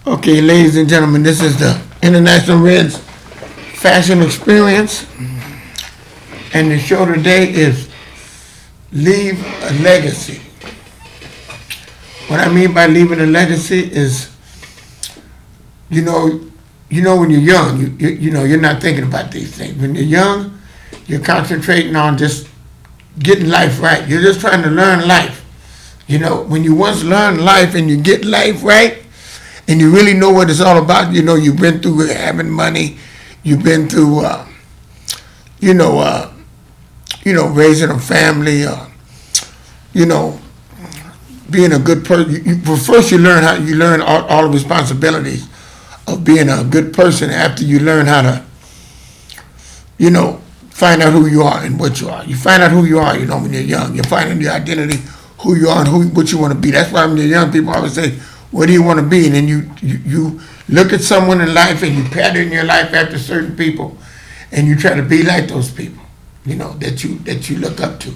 Okay, ladies and gentlemen, this is the International Reds Fashion Experience. And the show today is Leave a Legacy. What I mean by leaving a legacy is, you know when you're young, you're not thinking about these things. When you're young, you're concentrating on just getting life right. You're just trying to learn life. When you once learn life and you get life right, and you really know what it's all about, you've been through having money, you've been through, raising a family, being a good person. First you learn all the responsibilities of being a good person after you learn how to, find out who you are and what you are. You find out who you are, when you're young. You're finding your identity, who you are and what you want to be. That's why when you're young, people always say, what do you want to be? And then you look at someone in life and you pattern your life after certain people and you try to be like those people, that you look up to.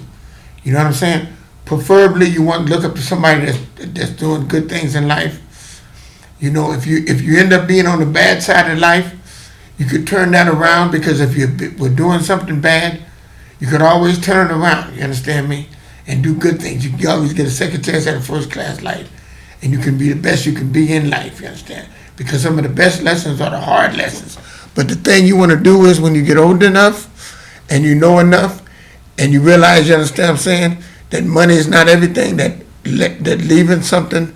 You know what I'm saying? Preferably you want to look up to somebody that's doing good things in life. If you end up being on the bad side of life, you could turn that around, because if you were doing something bad, you could always turn it around, you understand me? And do good things. You can always get a second chance at a first class life. And you can be the best you can be in life, you understand? Because some of the best lessons are the hard lessons. But the thing you want to do is, when you get old enough and you know enough and you realize, you understand what I'm saying, that money is not everything, that leaving something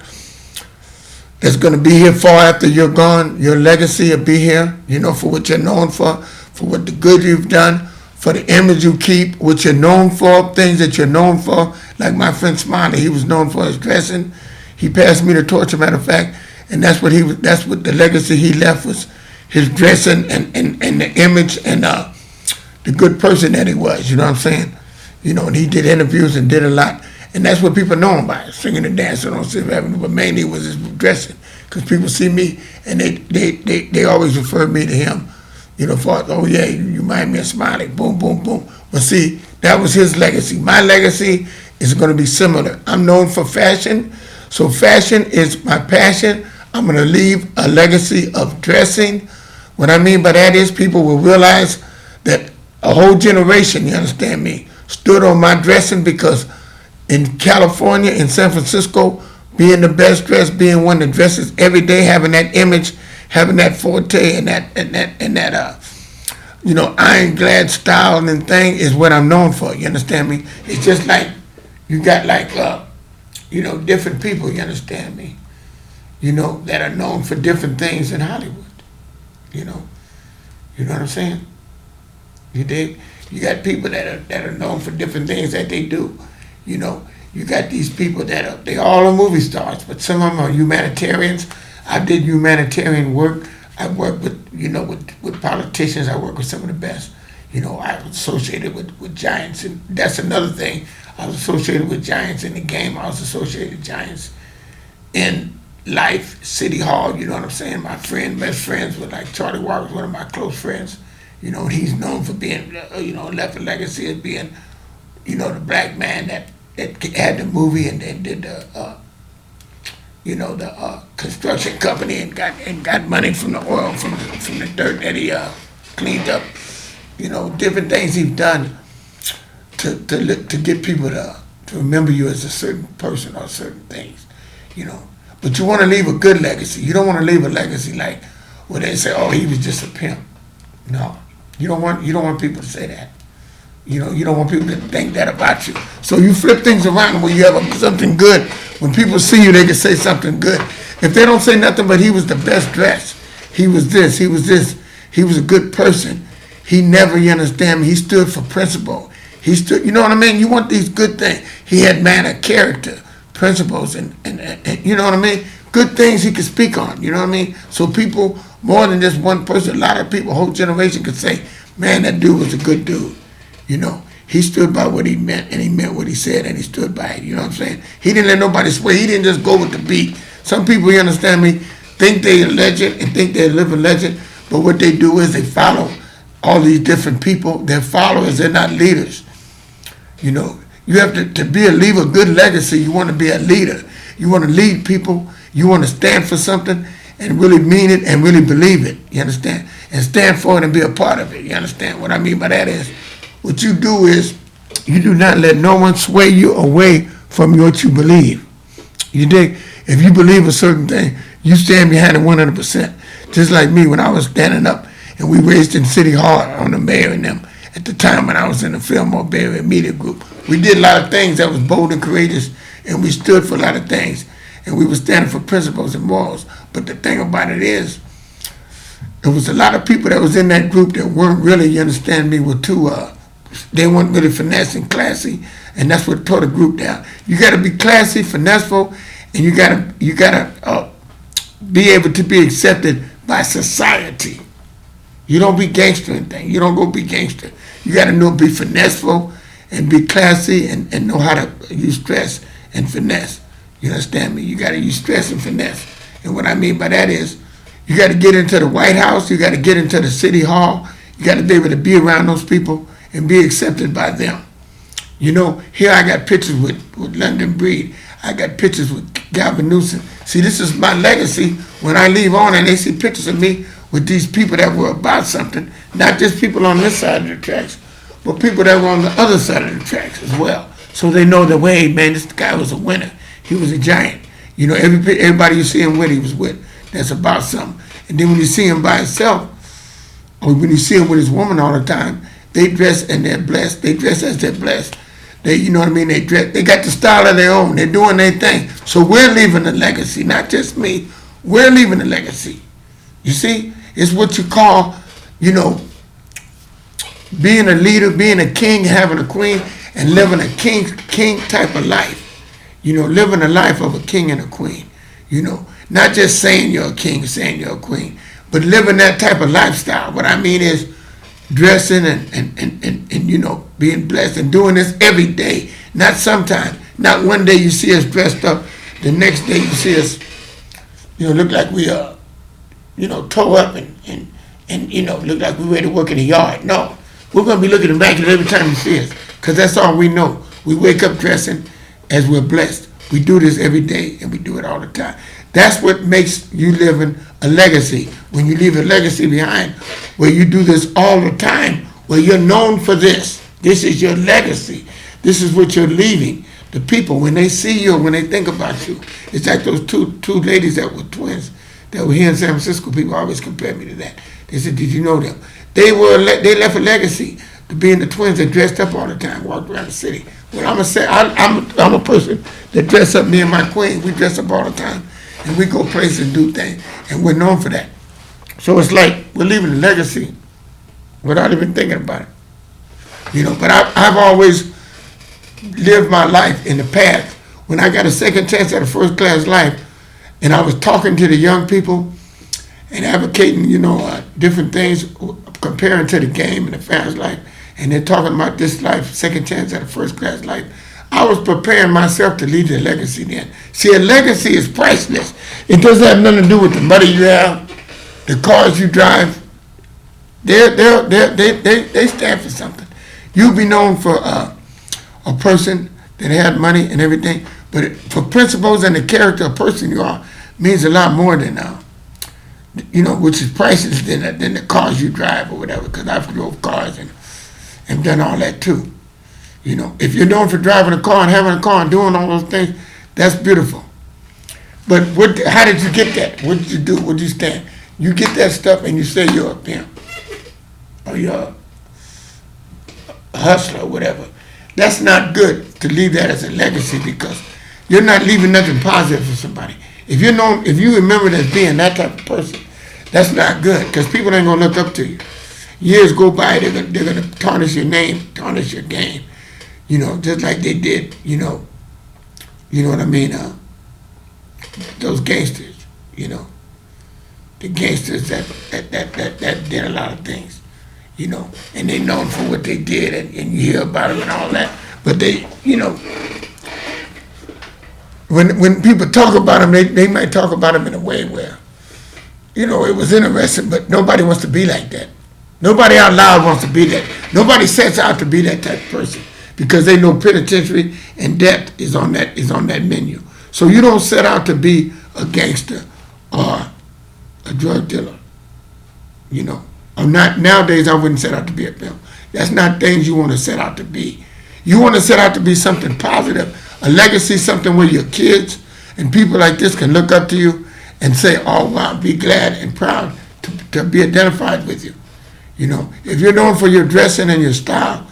that's going to be here far after you're gone, your legacy will be here, for what you're known for what the good you've done, for the image you keep, what you're known for, things that you're known for. Like my friend Smiley, he was known for his dressing. He passed me the torch, as a matter of fact, and that's what the legacy he left was, his dressing and the image and the good person that he was, you know what I'm saying? And he did interviews and did a lot, and that's what people know him by, singing and dancing on 6th Avenue, but mainly it was his dressing, because people see me and they always refer me to him, for, oh yeah, you remind me of Smiley, boom, boom, boom. But see, that was his legacy. My legacy is going to be similar. I'm known for fashion. So fashion is my passion. I'm going to leave a legacy of dressing. What I mean by that is, people will realize that a whole generation, you understand me, stood on my dressing, because in California, in San Francisco, being the best dressed, being one that dresses every day, having that image, having that forte and that ironclad style and thing is what I'm known for, you understand me? It's just like you got different people, you understand me, that are known for different things in Hollywood, you know what I'm saying? You dig? You got people that are known for different things that they do, You got these people they all are movie stars, but some of them are humanitarians. I did humanitarian work. I worked with politicians. I worked with some of the best. I was associated with giants, and that's another thing. I was associated with giants in the game. I was associated with giants in life, City Hall, you know what I'm saying? My best friends were like Charlie Walker's one of my close friends. He's known for being, left a legacy of being, the black man that had the movie and then did the construction company and got money from the oil, from the dirt that he cleaned up. Different things he's done to get people to remember you as a certain person or certain things, But you want to leave a good legacy. You don't want to leave a legacy like where they say, oh, he was just a pimp. No, you don't want people to say that. You don't want people to think that about you. So you flip things around where you have something good. When people see you, they can say something good. If they don't say nothing but he was the best dressed, he was this, he was a good person. He never, you understand me, he stood for principle. He stood, you know what I mean? You want these good things. He had manner, character, principles, and you know what I mean? Good things he could speak on, you know what I mean? So people, more than just one person, a lot of people, a whole generation could say, man, that dude was a good dude. He stood by what he meant, and he meant what he said, and he stood by it, you know what I'm saying? He didn't let nobody sway. He didn't just go with the beat. Some people, you understand me, think they're a legend and think they live a legend, but what they do is they follow all these different people. They're followers, they're not leaders. You have to leave a good legacy. You want to be a leader. You want to lead people. You want to stand for something, and really mean it and really believe it. You understand? And stand for it and be a part of it. You understand? What I mean by that is, what you do is, you do not let no one sway you away from what you believe. You dig? If you believe a certain thing, you stand behind it 100%. Just like me when I was standing up and we raised in City Hall on the mayor and them at the time when I was in the Fillmore Bay Area Media Group. We did a lot of things that was bold and courageous, and we stood for a lot of things, and we were standing for principles and morals. But the thing about it is, there was a lot of people that was in that group that weren't really, you understand me, were too, they weren't really finesse and classy, and that's what tore the group down. You got to be classy, finesseful, and you gotta be able to be accepted by society. You don't be gangster and thing. You don't go be gangster. You got to know, be finesseful and be classy and know how to use stress and finesse. You understand me? You got to use stress and finesse. And what I mean by that is, you got to get into the White House. You got to get into the City Hall. You got to be able to be around those people and be accepted by them. You know, here I got pictures with London Breed. I got pictures with Gavin Newsom. See, this is my legacy when I leave on and they see pictures of me with these people that were about something, not just people on this side of the tracks, but people that were on the other side of the tracks as well. So they know that, hey, man, this guy was a winner. He was a giant. You know, everybody you see him with, he was with. That's about something. And then when you see him by himself, or when you see him with his woman all the time, they dress and they're blessed. They dress as they're blessed. They, you know what I mean? They dress. They got the style of their own. They're doing their thing. So we're leaving a legacy, not just me. We're leaving a legacy. You see, it's what you call, you know, being a leader, being a king, having a queen, and living a king type of life. You know, living a life of a king and a queen. You know, not just saying you're a king, saying you're a queen, but living that type of lifestyle. What I mean is dressing and you know, being blessed and doing this every day, not sometime. Not one day you see us dressed up, the next day you see us, you know, look like we are, you know, toe up and you know, look like we're ready to work in the yard. No, we're going to be looking immaculate every time you see us, because that's all we know. We wake up dressing as we're blessed. We do this every day, and we do it all the time. That's what makes you living a legacy. When you leave a legacy behind, where you do this all the time, where you're known for this. This is your legacy. This is what you're leaving. The people, when they see you, when they think about you, it's like those two ladies that were twins that were here in San Francisco. People always compare me to that. They said, "Did you know them?" They left a legacy to being the twins that dressed up all the time, walked around the city. Well, I'm gonna say I'm a person that dress up. Me and my queen, we dress up all the time, and we go places and do things, and we're known for that. So it's like we're leaving a legacy without even thinking about it. You know, but I've always lived my life in the past. When I got a second chance at a first class life, and I was talking to the young people and advocating, you know, different things, comparing to the game and the fast life, and they're talking about this life, second chance at a first class life, I was preparing myself to leave a legacy then. See, a legacy is priceless. It doesn't have nothing to do with the money you have, the cars you drive. They stand for something. You'll be known for a person that had money and everything, but for principles and the character of person you are means a lot more than you know, which is priceless than the cars you drive or whatever. Because I've drove cars and done all that too. You know, if you're known for driving a car and having a car and doing all those things, that's beautiful. But how did you get that? What did you do? What did you stand? You get that stuff and you say you're a pimp or you're a hustler or whatever. That's not good to leave that as a legacy, because you're not leaving nothing positive for somebody. If you remember as being that type of person, that's not good, because people ain't gonna look up to you. Years go by, they're gonna tarnish your name, tarnish your game. You know, just like they did, you know what I mean, those gangsters, you know, the gangsters that did a lot of things, you know, and they known for what they did, and you hear about them and all that, but they, you know, when people talk about them, they might talk about them in a way where, you know, it was interesting, but nobody wants to be like that. Nobody out loud wants to be that. Nobody sets out to be that type of person, because they know penitentiary and death is on that menu. So you don't set out to be a gangster or a drug dealer, you know. I'm not, nowadays I wouldn't set out to be a pimp. That's not things you want to set out to be. You want to set out to be something positive, a legacy, something where your kids and people like this can look up to you and say, oh wow, be glad and proud to be identified with you. You know, if you're known for your dressing and your style,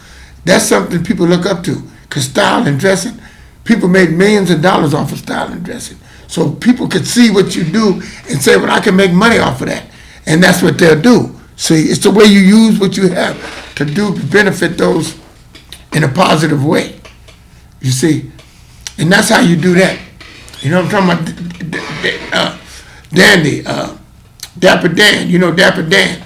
that's something people look up to. Because style and dressing, people made millions of dollars off of style and dressing. So people could see what you do and say, well, I can make money off of that. And that's what they'll do. See, it's the way you use what you have to do to benefit those in a positive way. You see, and that's how you do that. You know what I'm talking about? Dandy, Dapper Dan. You know Dapper Dan.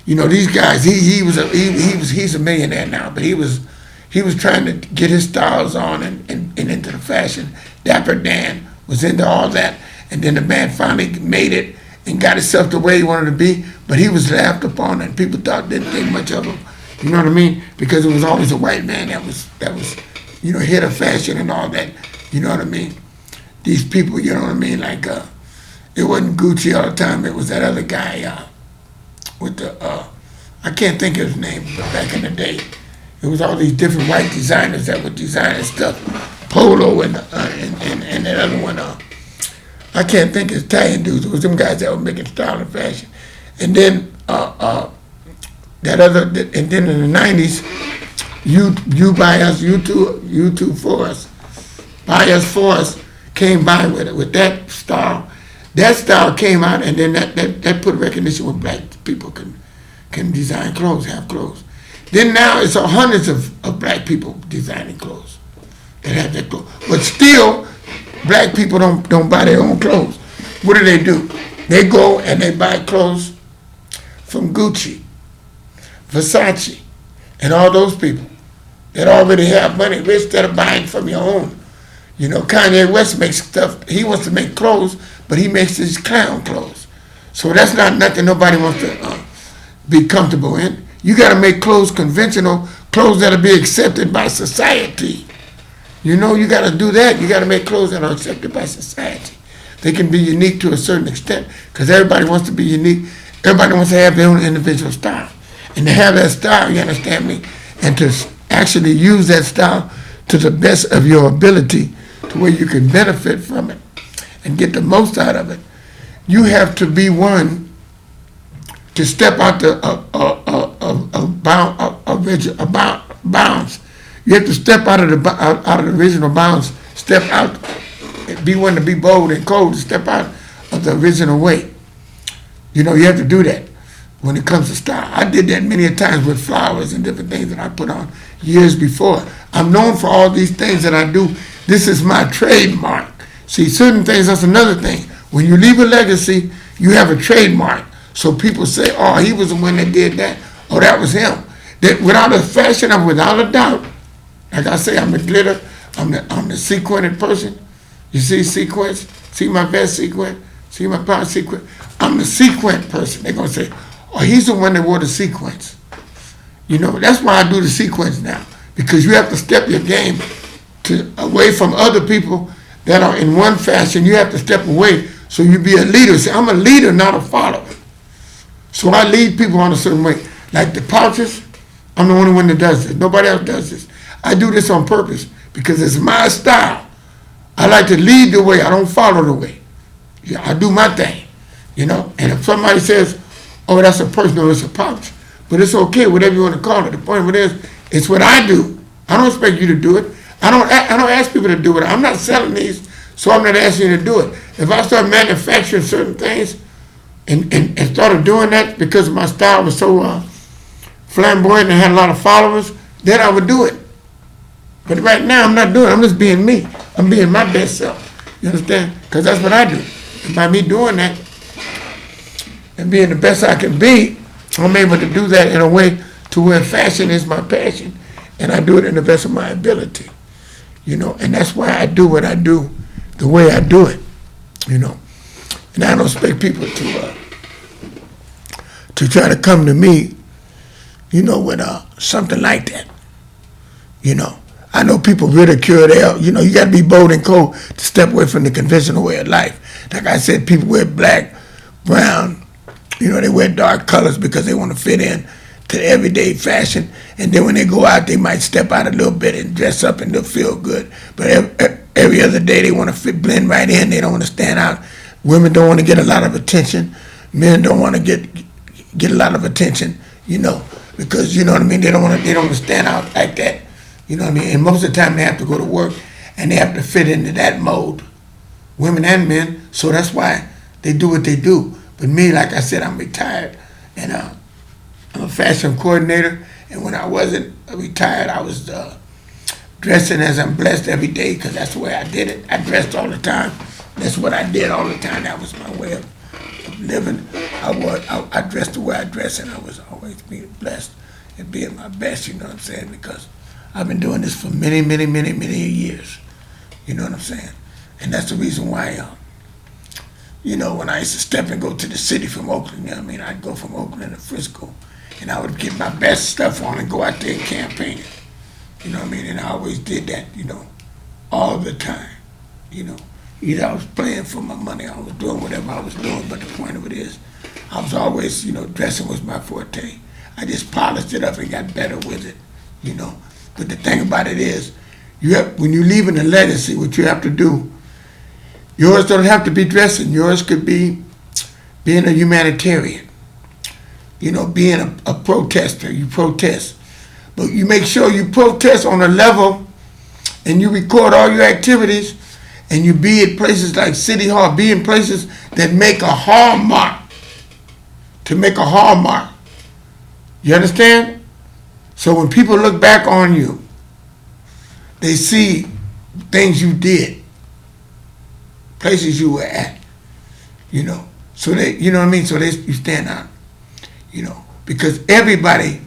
You know these guys. He's a millionaire now, but he was trying to get his styles on and into the fashion. Dapper Dan was into all that, and then the man finally made it and got himself the way he wanted to be. But he was laughed upon, and people didn't think much of him. You know what I mean? Because it was always a white man that was head of fashion and all that. You know what I mean? These people, you know what I mean? Like it wasn't Gucci all the time. It was that other guy with the I can't think of his name, but back in the day, it was all these different white designers that were designing stuff. Polo and that other one. I can't think of Italian dudes. It was them guys that were making style and fashion. And then that other, and then in the 90s, you buy us, you two for us, buy us for us, came by with it, with that style. That style came out, and then that put recognition where black people can design clothes, have clothes. Then now it's hundreds of black people designing clothes that have that clothes. But still, black people don't buy their own clothes. What do? They go and they buy clothes from Gucci, Versace, and all those people that already have money, rich, instead of buying from your own. You know, Kanye West makes stuff, he wants to make clothes, but he makes these clown clothes. So that's not nothing nobody wants to be comfortable in. You got to make clothes conventional, clothes that'll be accepted by society. You know, you got to do that. You got to make clothes that are accepted by society. They can be unique to a certain extent because everybody wants to be unique. Everybody wants to have their own individual style. And to have that style, you understand me, and to actually use that style to the best of your ability to where you can benefit from it and get the most out of it, you have to be one to step out the bounds. You have to step out of the original bounds, step out, be one to be bold and cold, to step out of the original way. You know, you have to do that when it comes to style. I did that many times with flowers and different things that I put on years before. I'm known for all these things that I do. This is my trademark. See, certain things, that's another thing. When you leave a legacy, you have a trademark. So people say, oh, he was the one that did that. Oh, that was him. That without a fashion, without a doubt, like I say, I'm the glitter, I'm the sequined person. You see sequence? See my vest sequin? See my power sequin? I'm the sequined person. They're going to say, oh, he's the one that wore the sequins. You know, that's why I do the sequins now. Because you have to step your game away from other people that are in one fashion. You have to step away so you be a leader. See, I'm a leader, not a follower. So I lead people on a certain way. Like the pouches, I'm the only one that does this. Nobody else does this. I do this on purpose because it's my style. I like to lead the way. I don't follow the way. Yeah, I do my thing, you know. And if somebody says, oh, that's a purse, no, it's a pouch. But it's okay, whatever you want to call it. The point of it is, it's what I do. I don't expect you to do it. I don't ask people to do it. I'm not selling these, so I'm not asking you to do it. If I start manufacturing certain things and started doing that because my style was so flamboyant and had a lot of followers, then I would do it. But right now, I'm not doing it. I'm just being me. I'm being my best self. You understand? Because that's what I do. And by me doing that and being the best I can be, I'm able to do that in a way to where fashion is my passion, and I do it in the best of my ability. You know, and that's why I do what I do the way I do it. You know, and I don't expect people to try to come to me, you know, with something like that. You know, I know people ridicule it. You know, you got to be bold and cold to step away from the conventional way of life. Like I said, people wear black brown. You know, they wear dark colors because they want to fit in to the everyday fashion. And then when they go out, they might step out a little bit and dress up and they'll feel good. But every other day, they want to blend right in. They don't want to stand out. Women don't want to get a lot of attention. Men don't want to get a lot of attention, you know, because, you know what I mean, they don't want to stand out like that. You know what I mean? And most of the time, they have to go to work and they have to fit into that mode, women and men. So that's why they do what they do. But me, like I said, I'm retired, and I'm a fashion coordinator. And when I wasn't retired, I was dressing as I'm blessed every day, because that's the way I did it. I dressed all the time. That's what I did all the time. That was my way of living. I dressed the way I dressed, and I was always being blessed and being my best. You know what I'm saying? Because I've been doing this for many, many, many, many years. You know what I'm saying? And that's the reason why. You know, when I used to step and go to the city from Oakland, you know what I mean? I'd go from Oakland to Frisco, and I would get my best stuff on and go out there and campaign. You know what I mean? And I always did that, you know, all the time. You know, either I was playing for my money, I was doing whatever I was doing, but the point of it is, I was always, you know, dressing was my forte. I just polished it up and got better with it, you know. But the thing about it is, when you're leaving a legacy, what you have to do, yours don't have to be dressing. Yours could be being a humanitarian. You know, being a protester. You protest. But you make sure you protest on a level, and you record all your activities, and you be at places like City Hall, be in places that make a hallmark. To make a hallmark. You understand? So when people look back on you, they see things you did, places you were at, you know. So they, you know what I mean? So you stand out, you know, because everybody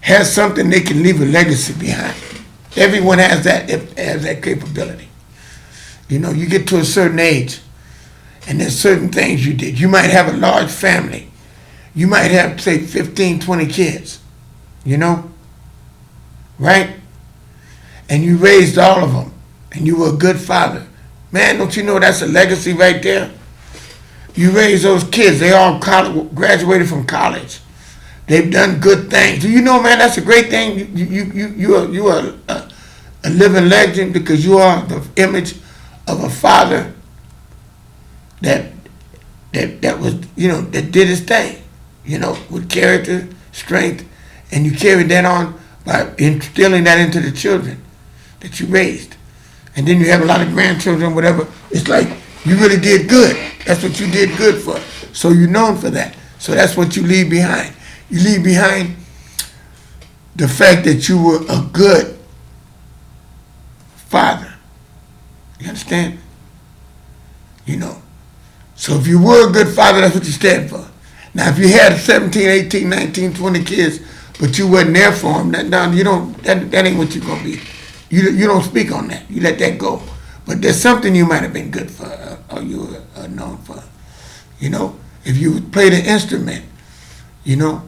has something they can leave a legacy behind. Everyone has that capability. You know, you get to a certain age, and there's certain things you did. You might have a large family. You might have, say, 15, 20 kids, you know, right? And you raised all of them, and you were a good father. Man, don't you know that's a legacy right there? You raised those kids. They all graduated from college. They've done good things. Do you know, man, that's a great thing? You are a living legend, because you are the image of a father that was, you know, that did his thing, you know, with character, strength, and you carried that on by instilling that into the children that you raised. And then you have a lot of grandchildren, whatever. It's like you really did good. That's what you did good for. So you're known for that. So that's what you leave behind. You leave behind the fact that you were a good father. You understand? You know. So if you were a good father, that's what you stand for. Now, if you had 17, 18, 19, 20 kids, but you wasn't there for them, that ain't what you're going to be. You don't speak on that. You let that go. But there's something you might have been good for, or you were known for. You know, if you played an instrument, you know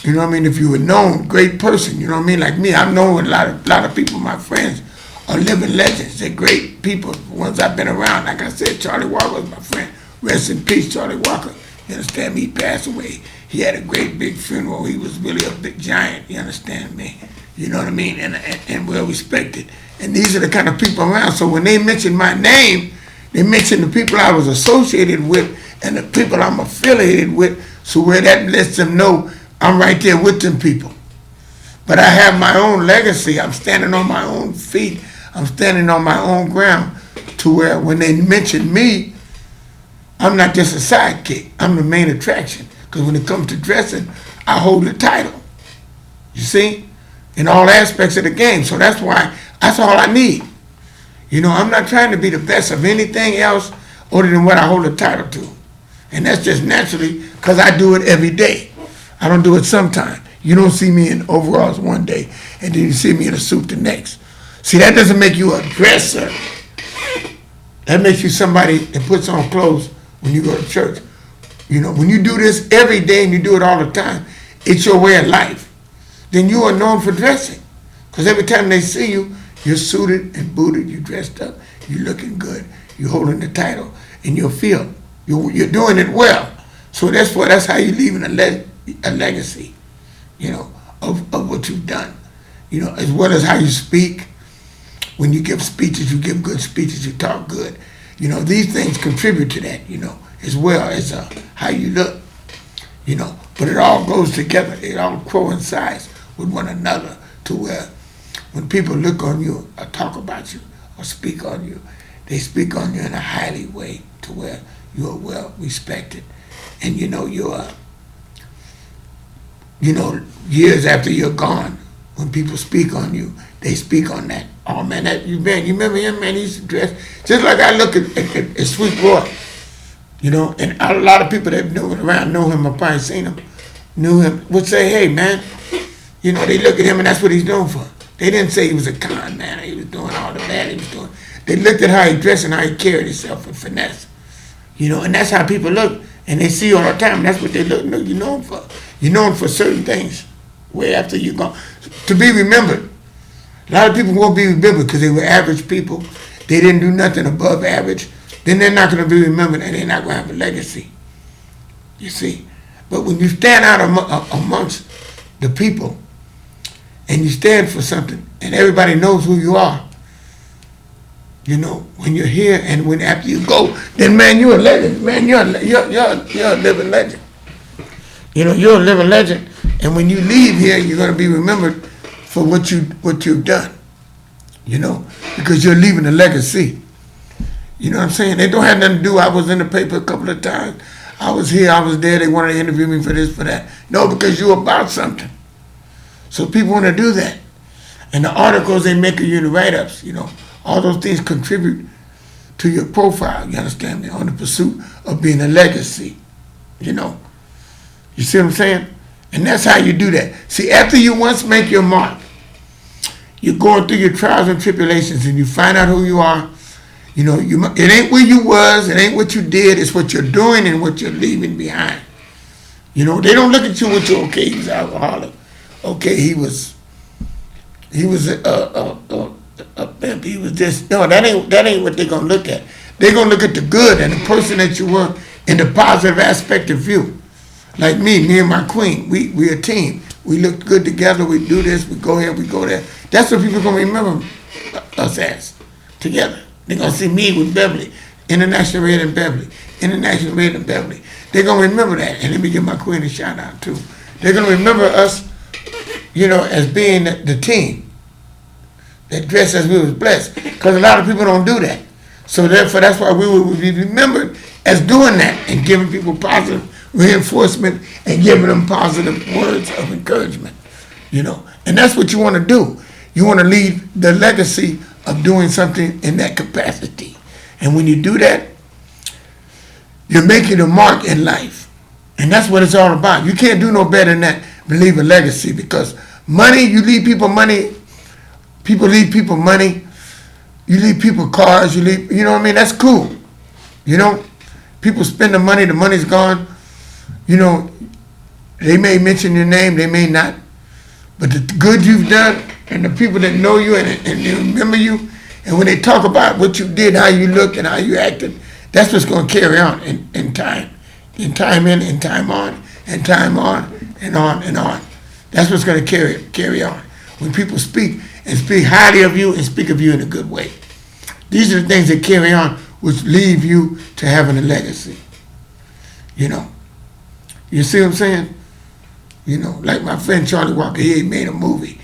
what I mean? If you were known, great person, you know what I mean? Like me, I've known a lot of people, my friends, are living legends. They're great people, the ones I've been around. Like I said, Charlie Walker was my friend. Rest in peace, Charlie Walker. You understand me? He passed away. He had a great big funeral. He was really a big giant, you understand me? You know what I mean? And well respected. And these are the kind of people around. So when they mention my name, they mention the people I was associated with and the people I'm affiliated with. So where that lets them know I'm right there with them people. But I have my own legacy. I'm standing on my own feet. I'm standing on my own ground, to where when they mention me, I'm not just a sidekick. I'm the main attraction. Because when it comes to dressing, I hold the title. You see? In all aspects of the game. So that's all I need. You know, I'm not trying to be the best of anything else other than what I hold a title to. And that's just naturally because I do it every day. I don't do it sometime. You don't see me in overalls one day, and then you see me in a suit the next. See, that doesn't make you a dresser. That makes you somebody that puts on clothes when you go to church. You know, when you do this every day and you do it all the time, it's your way of life. Then you are known for dressing. Because every time they see you, you're suited and booted, you're dressed up, you're looking good, you're holding the title in your field. You're doing it well. So that's how you're leaving a legacy, of what you've done. As well as how you speak. When you give speeches, you give good speeches, you talk good. These things contribute to that, as well as how you look, But it all goes together. It all coincides with one another to where when people look on you or talk about you or speak on you, they speak on you in a highly way to where you are well respected. And years after you're gone, when people speak on you, they speak on that. Oh man, you remember him, man? He used to dress just like I look at Sweet Roy, and a lot of people that know him or probably seen him, knew him, would say, hey man, they look at him and that's what he's known for. They didn't say he was a con man, he was doing all the bad he was doing. They looked at how he dressed and how he carried himself with finesse. And that's how people look, and they see all the time, and that's what they look. You're known for. You're known for certain things way after you're gone. To be remembered. A lot of people won't be remembered because they were average people. They didn't do nothing above average. Then they're not going to be remembered, and they're not going to have a legacy. You see? But when you stand out amongst the people, and you stand for something, and everybody knows who you are, when you're here and when after you go, then man, you're a legend. Man, you're a living legend. You're a living legend. And when you leave here, you're going to be remembered for what you've done. Because you're leaving a legacy. You know what I'm saying? They don't have nothing to do. I was in the paper a couple of times. I was here, I was there. They wanted to interview me for this, for that. No, because you're about something. So people want to do that. And the articles they make of you, the write-ups, all those things contribute to your profile, you understand me, on the pursuit of being a legacy, You see what I'm saying? And that's how you do that. See, after you once make your mark, you're going through your trials and tribulations and you find out who you are. It ain't where you was, it ain't what you did, it's what you're doing and what you're leaving behind. They don't look at you with your, okay, he was alcoholic. Okay, he was a pimp, he was this. No, that ain't what they're gonna look at. They're gonna look at the good and the person that you were in the positive aspect of you. Like me and my queen, we a team. We look good together, we do this, we go here, we go there. That's what people are gonna remember us as, together. They're gonna see me with Beverly, International Red and Beverly, International Red and Beverly. They're gonna remember that, and let me give my queen a shout out too. They're gonna remember us, as being the team that dressed as we was blessed. Because a lot of people don't do that. So therefore, that's why we will be remembered as doing that and giving people positive reinforcement and giving them positive words of encouragement. And that's what you want to do. You want to leave the legacy of doing something in that capacity. And when you do that, you're making a mark in life. And that's what it's all about. You can't do no better than that than leave a legacy, because money, you leave people money, people leave people money, you leave people cars, that's cool. People spend the money's gone. They may mention your name, they may not. But the good you've done and the people that know you and they remember you, and when they talk about what you did, how you looked and how you acted, that's what's going to carry on in time. In time in, in time on, and time on, and on and on. That's what's going to carry on. When people speak and speak highly of you and speak of you in a good way. These are the things that carry on, which leave you to having a legacy. You see what I'm saying? Like my friend Charlie Walker, he made a movie.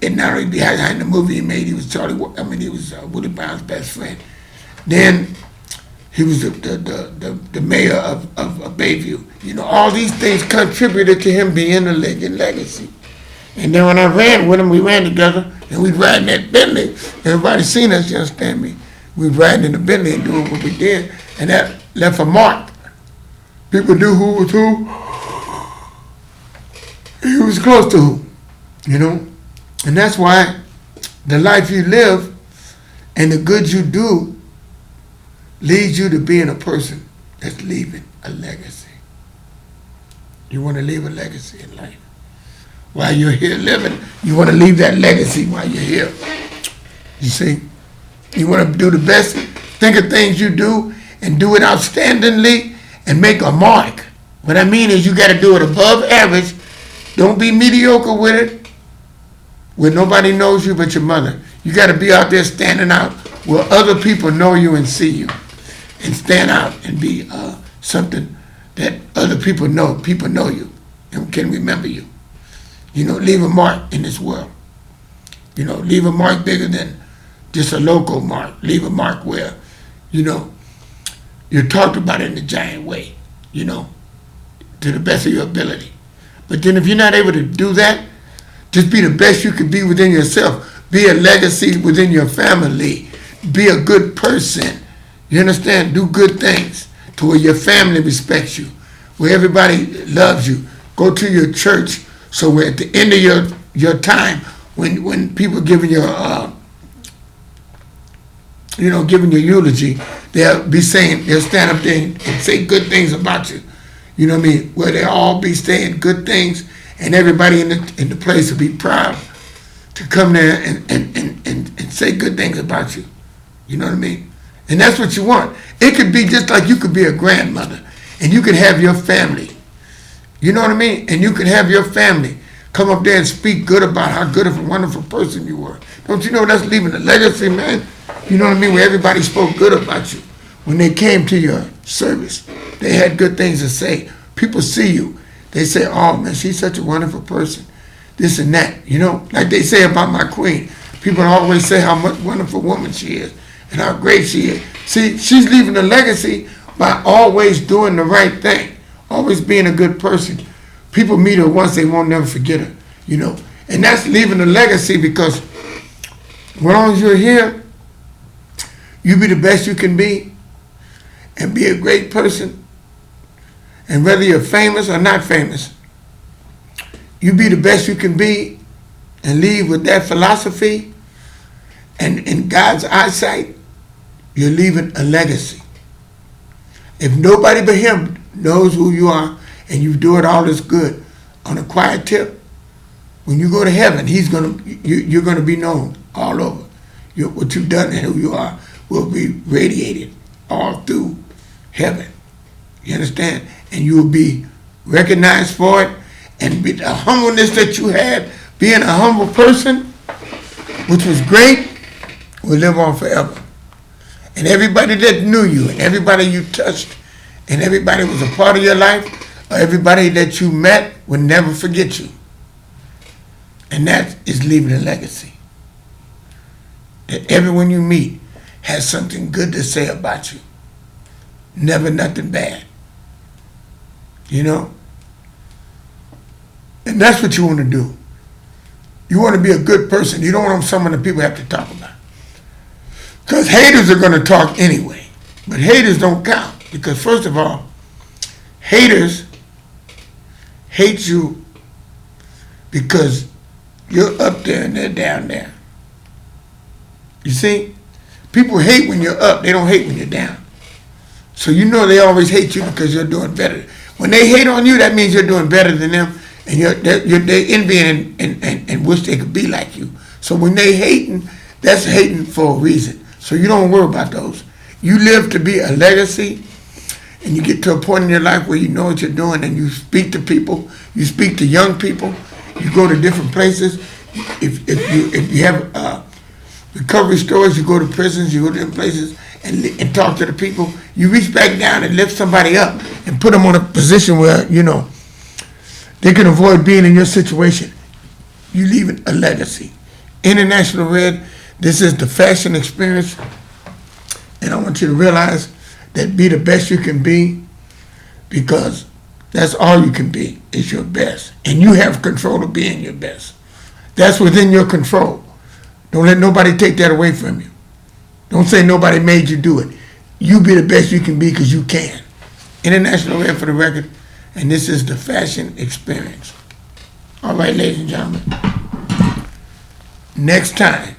And not only behind the movie he made, he was he was Willie Brown's best friend. Then he was the mayor of Bayview. All these things contributed to him being a legacy. And then when I ran with him, we ran together, and we'd ride in that Bentley. Everybody seen us, you understand me? We'd ride in the Bentley and doing what we did, and that left a mark. People knew who was who. He was close to who, And that's why the life you live and the good you do leads you to being a person that's leaving a legacy. You want to leave a legacy in life. While you're here living, you want to leave that legacy while you're here. You see? You want to do the best, think of things you do, and do it outstandingly and make a mark. What I mean is you got to do it above average. Don't be mediocre with it where nobody knows you but your mother. You got to be out there standing out where other people know you and see you, and stand out and be something that other people know. People know you and can remember you. Leave a mark in this world. Leave a mark bigger than just a local mark. Leave a mark where, you're talked about in a giant way, to the best of your ability. But then if you're not able to do that, just be the best you can be within yourself. Be a legacy within your family. Be a good person. You understand? Do good things to where your family respects you, where everybody loves you. Go to your church so where at the end of your time, when people giving your giving your eulogy, they'll stand up there and say good things about you. You know what I mean? Where they'll all be saying good things, and everybody in the place will be proud to come there and say good things about you. You know what I mean? And that's what you want. It could be just like you could be a grandmother, and you could have your family. You know what I mean? And you could have your family come up there and speak good about how good of a wonderful person you were. Don't you know that's leaving a legacy, man? You know what I mean? Where everybody spoke good about you. When they came to your service, they had good things to say. People see you. They say, oh, man, she's such a wonderful person. This and that, like they say about my queen. People always say how much wonderful woman she is and how great she is. See, she's leaving a legacy by always doing the right thing, always being a good person. People meet her once, they won't never forget her, And that's leaving a legacy because as long as you're here, you be the best you can be and be a great person. And whether you're famous or not famous, you be the best you can be and leave with that philosophy. And in God's eyesight, you're leaving a legacy. If nobody but Him knows who you are and you do it all this good on a quiet tip, when you go to heaven, you're gonna be known all over. What you've done and who you are will be radiated all through heaven. You understand? And you will be recognized for it, and the humbleness that you had, being a humble person, which was great, will live on forever. And everybody that knew you, and everybody you touched, and everybody was a part of your life, or everybody that you met will never forget you. And that is leaving a legacy. That everyone you meet has something good to say about you. Never nothing bad. And that's what you want to do. You want to be a good person. You don't want someone that people have to talk about. Because haters are going to talk anyway. But haters don't count. Because first of all, haters hate you because you're up there and they're down there. You see? People hate when you're up. They don't hate when you're down. So they always hate you because you're doing better. When they hate on you, that means you're doing better than them, and they're envying and wish they could be like you. So when they hating, that's hating for a reason. So you don't worry about those. You live to be a legacy, and you get to a point in your life where you know what you're doing, and you speak to people, you speak to young people, you go to different places. If you have recovery stores, you go to prisons, you go to different places, and talk to the people. You reach back down and lift somebody up and put them on a position where, they can avoid being in your situation. You leave a legacy. International Red, this is the fashion experience. And I want you to realize that be the best you can be, because that's all you can be is your best. And you have control of being your best. That's within your control. Don't let nobody take that away from you. Don't say nobody made you do it. You be the best you can be because you can. International Red for the record, and this is the fashion experience. All right, ladies and gentlemen. Next time,